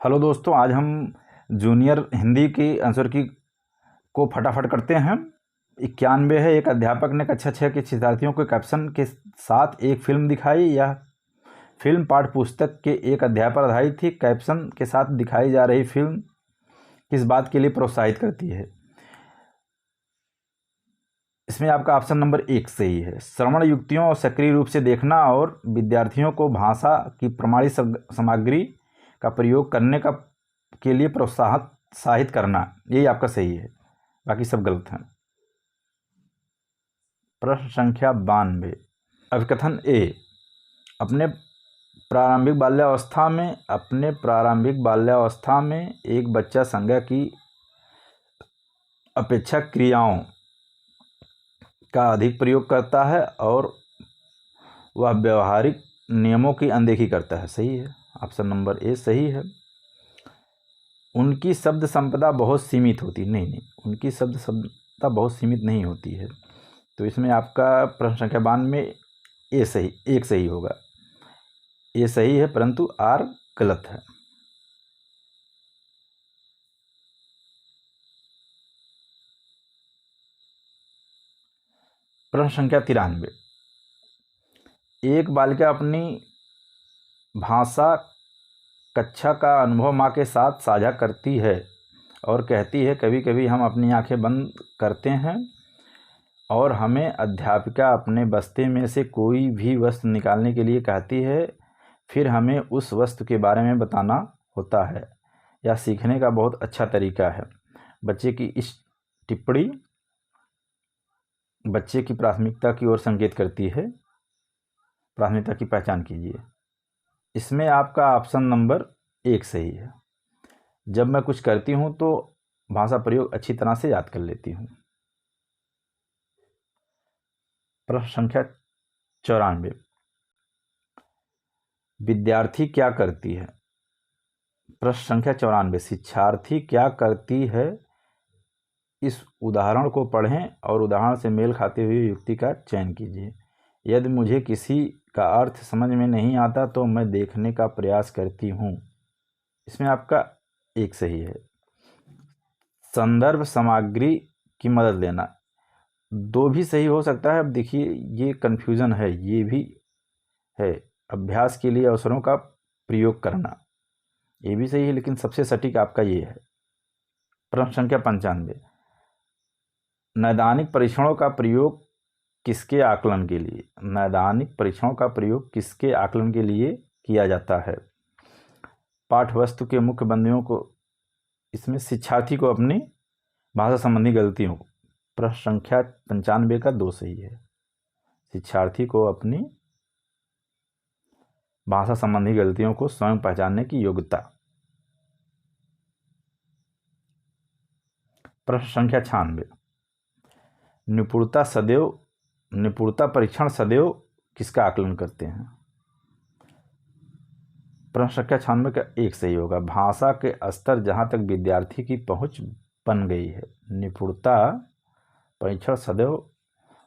Hello दोस्तों, आज हम जूनियर हिंदी की आंसर की को फटाफट करते हैं। 91 है। एक अध्यापक ने कक्षा 6 के शिक्षार्थियों को कैप्शन के साथ एक फिल्म दिखाई। यह फिल्म पाठ्य पुस्तक के एक अध्याय पर आधारित थी। कैप्शन के साथ दिखाई जा रही फिल्म किस बात के लिए प्रोत्साहित करती है? इसमें आपका ऑप्शन नंबर 1 सही है। श्रवण युक्तियों और सक्रिय रूप से देखना और विद्यार्थियों को भाषा की प्रमाणित सामग्री का प्रयोग करने के लिए प्रोत्साहित करना, यही आपका सही है। बाकी सब गलत हैं। प्रश्न संख्या 92। अभिकथन ए। अपने प्रारंभिक बाल्यावस्था में एक बच्चा संज्ञा की अपेक्षा क्रियाओं का अधिक प्रयोग करता है और वह व्यवहारिक नियमों की अनदेखी करता है। सही है, ऑप्शन नंबर ए सही है। उनकी शब्द संपदा बहुत सीमित होती नहीं, उनकी शब्द संपदा बहुत सीमित नहीं होती है। तो इसमें आपका प्रश्न संख्या 92 में ए सही, एक सही होगा। ए सही है परंतु आर गलत है। प्रश्न संख्या 93। एक बालिका अपनी भाषा कक्षा का अनुभव माँ के साथ साझा करती है और कहती है, कभी कभी हम अपनी आंखें बंद करते हैं और हमें अध्यापिका अपने बस्ते में से कोई भी वस्तु निकालने के लिए कहती है, फिर हमें उस वस्तु के बारे में बताना होता है। यह सीखने का बहुत अच्छा तरीका है। बच्चे की इस टिप्पणी बच्चे की प्राथमिकता की ओर संकेत करती है। प्राथमिकता की पहचान कीजिए। इसमें आपका ऑप्शन नंबर 1 सही है। जब मैं कुछ करती हूँ तो भाषा प्रयोग अच्छी तरह से याद कर लेती हूँ। प्रश्न संख्या 94। विद्यार्थी क्या करती है? प्रश्न संख्या 94। शिक्षार्थी क्या करती है? इस उदाहरण को पढ़ें और उदाहरण से मेल खाते हुए युक्ति का चयन कीजिए। यदि मुझे किसी का अर्थ समझ में नहीं आता तो मैं देखने का प्रयास करती हूँ। इसमें आपका 1 सही है। संदर्भ सामग्री की मदद लेना, 2 भी सही हो सकता है। अब देखिए, ये कन्फ्यूज़न है, ये भी है। अभ्यास के लिए अवसरों का प्रयोग करना, ये भी सही है, लेकिन सबसे सटीक आपका ये है। प्रश्न संख्या 95। नैदानिक परीक्षणों का प्रयोग किसके आकलन के लिए? नैदानिक परीक्षणों का प्रयोग किसके आकलन के लिए किया जाता है? पाठ्यवस्तु के मुख्य बिंदुओं को, इसमें शिक्षार्थी को अपनी भाषा संबंधी गलतियों को, प्रश्न संख्या 95 का 2 सही है। शिक्षार्थी को अपनी भाषा संबंधी गलतियों को स्वयं पहचानने की योग्यता। प्रश्न संख्या 96। निपुणता परीक्षण सदैव किसका आकलन करते हैं? प्रश्न संख्या 96 का 1 सही होगा। भाषा के स्तर जहाँ तक विद्यार्थी की पहुँच बन गई है। निपुणता परीक्षण सदैव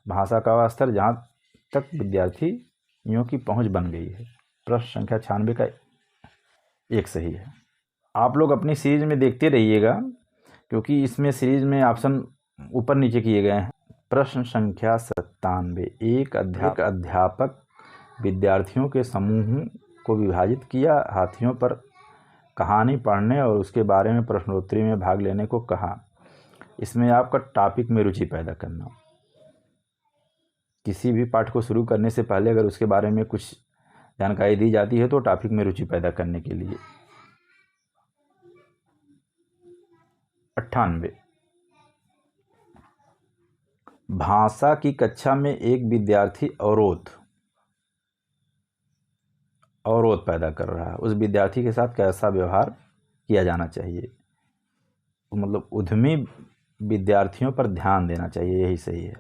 भाषा का स्तर जहाँ तक विद्यार्थियों की पहुँच बन गई है। प्रश्न संख्या 96 का 1 सही है। आप लोग अपनी सीरीज में देखते रहिएगा, क्योंकि इसमें सीरीज में ऑप्शन ऊपर नीचे किए गए हैं। प्रश्न संख्या 97। एक अध्यापक विद्यार्थियों के समूह को विभाजित किया, हाथियों पर कहानी पढ़ने और उसके बारे में प्रश्नोत्तरी में भाग लेने को कहा। इसमें आपका टॉपिक में रुचि पैदा करना। किसी भी पाठ को शुरू करने से पहले अगर उसके बारे में कुछ जानकारी दी जाती है तो टॉपिक में रुचि पैदा करने के लिए। 98। भाषा की कक्षा में एक विद्यार्थी अवरोध पैदा कर रहा है। उस विद्यार्थी के साथ कैसा व्यवहार किया जाना चाहिए? मतलब उद्यमी विद्यार्थियों पर ध्यान देना चाहिए, यही सही है।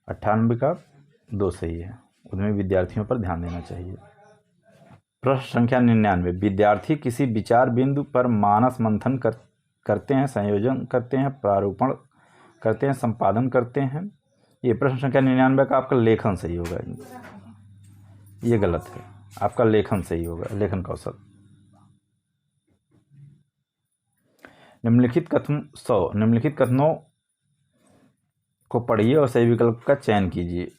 98 का 2 सही है। उद्यमी विद्यार्थियों पर ध्यान देना चाहिए। प्रश्न संख्या 99। विद्यार्थी किसी विचार बिंदु पर मानस मंथन करते हैं, संयोजन करते हैं, प्रारूपण करते हैं, संपादन करते हैं। ये प्रश्न संख्या 99 का आपका लेखन सही होगा। ये गलत है, आपका लेखन सही होगा, लेखन कौशल। निम्नलिखित कथनों को पढ़िए और सही विकल्प का चयन कीजिए।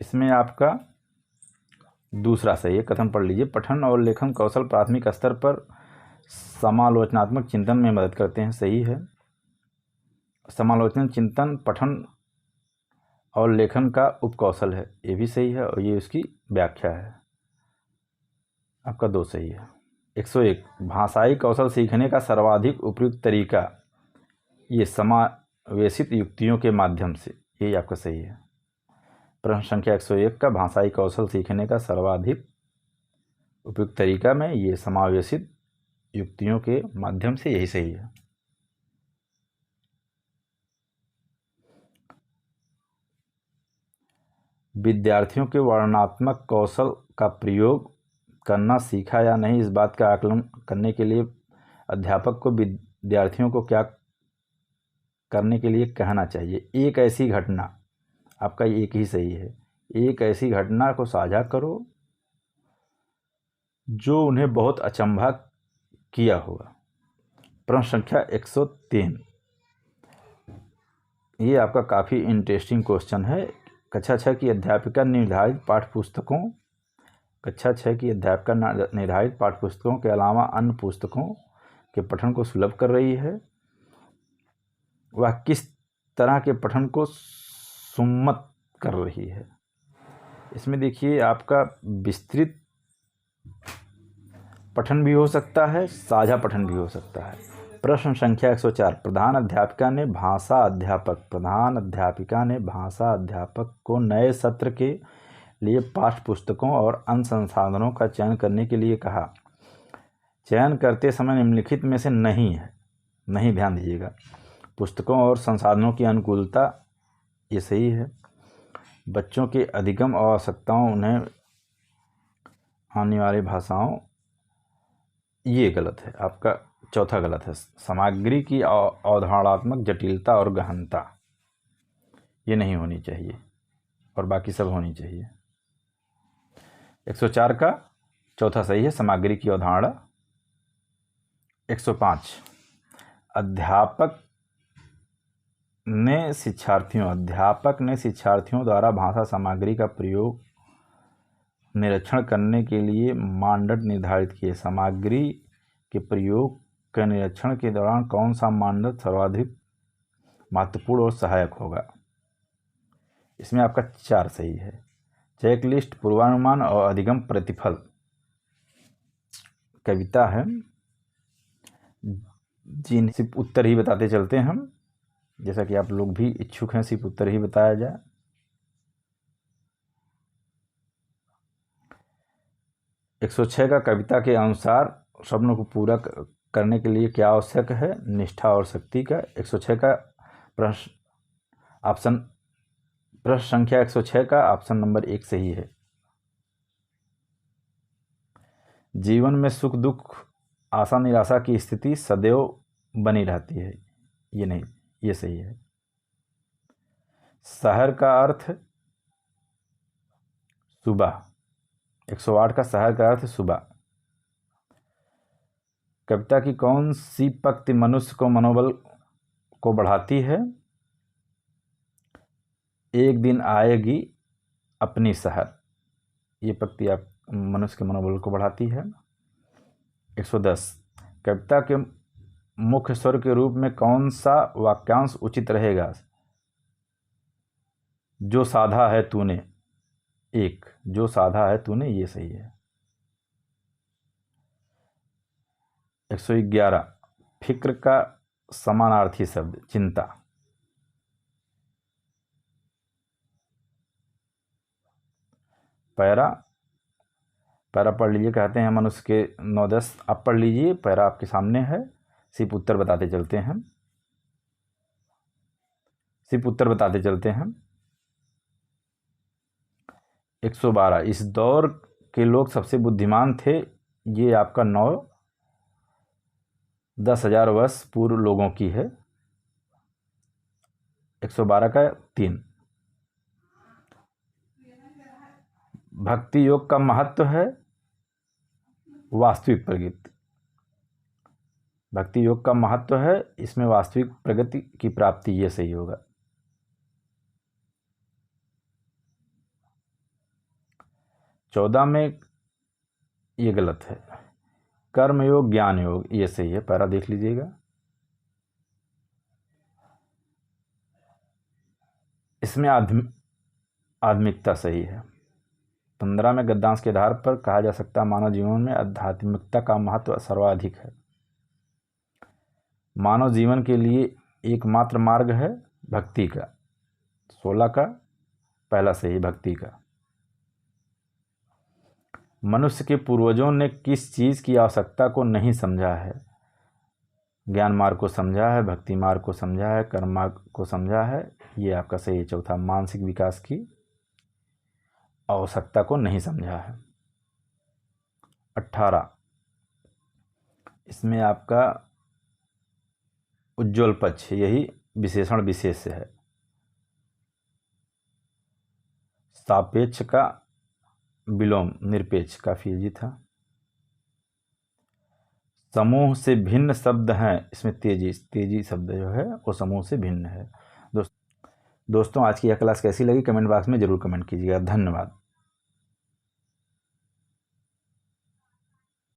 इसमें आपका दूसरा सही है। कथन पढ़ लीजिए। पठन और लेखन कौशल प्राथमिक स्तर पर समालोचनात्मक चिंतन में मदद करते हैं। सही है। समालोचन चिंतन पठन और लेखन का उपकौशल है, ये भी सही है, और ये उसकी व्याख्या है। आपका 2 सही है। 101 भाषाई कौशल सीखने का सर्वाधिक उपयुक्त तरीका, ये समावेशित युक्तियों के माध्यम से, यही आपका सही है। प्रश्न संख्या 101 का भाषाई कौशल सीखने का सर्वाधिक उपयुक्त तरीका में ये समावेशित युक्तियों के माध्यम से, यही सही है। विद्यार्थियों के वर्णनात्मक कौशल का प्रयोग करना सीखा या नहीं, इस बात का आकलन करने के लिए अध्यापक को विद्यार्थियों को क्या करने के लिए कहना चाहिए। एक ऐसी घटना, आपका एक ही सही है। एक ऐसी घटना को साझा करो जो उन्हें बहुत अचंभा किया होगा। प्रश्न संख्या 103 ये आपका काफ़ी इंटरेस्टिंग क्वेश्चन है। कक्षा 6 की अध्यापिका निर्धारित पाठ्यपुस्तकों के अलावा अन्य पुस्तकों के पठन को सुलभ कर रही है। वह किस तरह के पठन को सुम्मत कर रही है। इसमें देखिए आपका विस्तृत पठन भी हो सकता है, साझा पठन भी हो सकता है। प्रश्न संख्या 104 प्रधान अध्यापिका ने भाषा अध्यापक को नए सत्र के लिए पाठ्य पुस्तकों और अन्य संसाधनों का चयन करने के लिए कहा। चयन करते समय निम्नलिखित में से नहीं है, नहीं, ध्यान दीजिएगा। पुस्तकों और संसाधनों की अनुकूलता, ये सही है। बच्चों के अधिगम और आवश्यकताओं, उन्हें आने वाली भाषाओं, ये गलत है। आपका चौथा गलत है। सामग्री की अवधारणात्मक जटिलता और गहनता, ये नहीं होनी चाहिए, और बाकी सब होनी चाहिए। 104 का चौथा सही है, सामग्री की अवधारणा। 105 अध्यापक ने शिक्षार्थियों द्वारा भाषा सामग्री का प्रयोग निरीक्षण करने के लिए मानदंड निर्धारित किए। सामग्री के प्रयोग के निरीक्षण के दौरान कौन सा मानदंड सर्वाधिक महत्वपूर्ण और सहायक होगा। इसमें आपका 4 सही है। चेकलिस्ट, पूर्वानुमान और अधिगम प्रतिफल, कविता है जिन सिर्फ उत्तर ही बताते चलते हैं हम, जैसा कि आप लोग भी इच्छुक हैं सिर्फ उत्तर ही बताया जाए। 106 का कविता के अनुसार शब्दों को पूरा करने के लिए क्या आवश्यक है, निष्ठा और शक्ति का। 106 का प्रश्न संख्या 106 का ऑप्शन नंबर 1 सही है। जीवन में सुख दुख आशा निराशा की स्थिति सदैव बनी रहती है, ये नहीं, ये सही है। शहर का अर्थ सुबह, 108 का शहर का अर्थ सुबह। कविता की कौन सी पंक्ति मनुष्य को मनोबल को बढ़ाती है। एक दिन आएगी अपनी शहर, ये पंक्ति आप मनुष्य के मनोबल को बढ़ाती है। 110 कविता के मुख्य स्वर के रूप में कौन सा वाक्यांश उचित रहेगा। जो साधा है तूने, जो साधा है तूने, ये सही है। 111 फिक्र का समानार्थी शब्द चिंता। पैरा पढ़ लीजिए, कहते हैं मनुष्य के 9-10, आप पढ़ लीजिए, पैरा आपके सामने है, सिर्फ उत्तर बताते चलते हैं। 112 इस दौर के लोग सबसे बुद्धिमान थे, ये आपका 9-10,000 वर्ष पूर्व लोगों की है। 112 का 3 भक्ति योग का महत्व है वास्तविक प्रगति। भक्ति योग का महत्व है, इसमें वास्तविक प्रगति की प्राप्ति, ये सही होगा। 14 में ये गलत है, कर्म योग ज्ञान योग, ये सही है, पैरा देख लीजिएगा। इसमें आध्यात्मिकता सही है। 15 में गद्यांश के आधार पर कहा जा सकता है मानव जीवन में आध्यात्मिकता का महत्व सर्वाधिक है। मानव जीवन के लिए एकमात्र मार्ग है भक्ति का। 16 का पहला सही, भक्ति का। मनुष्य के पूर्वजों ने किस चीज़ की आवश्यकता को नहीं समझा है? ज्ञान मार्ग को समझा है, भक्ति मार्ग को समझा है, कर्म मार्ग को समझा है, ये आपका सही है। चौथा, मानसिक विकास की आवश्यकता को नहीं समझा है। 18, इसमें आपका उज्ज्वल पक्ष, यही विशेषण विशेष है। सापेक्ष का विलोम निरपेक्ष, काफी इजी था। समूह से भिन्न शब्द हैं, इसमें तेजी शब्द जो है वो समूह से भिन्न है। दोस्तों आज की यह क्लास कैसी लगी कमेंट बॉक्स में ज़रूर कमेंट कीजिएगा। धन्यवाद।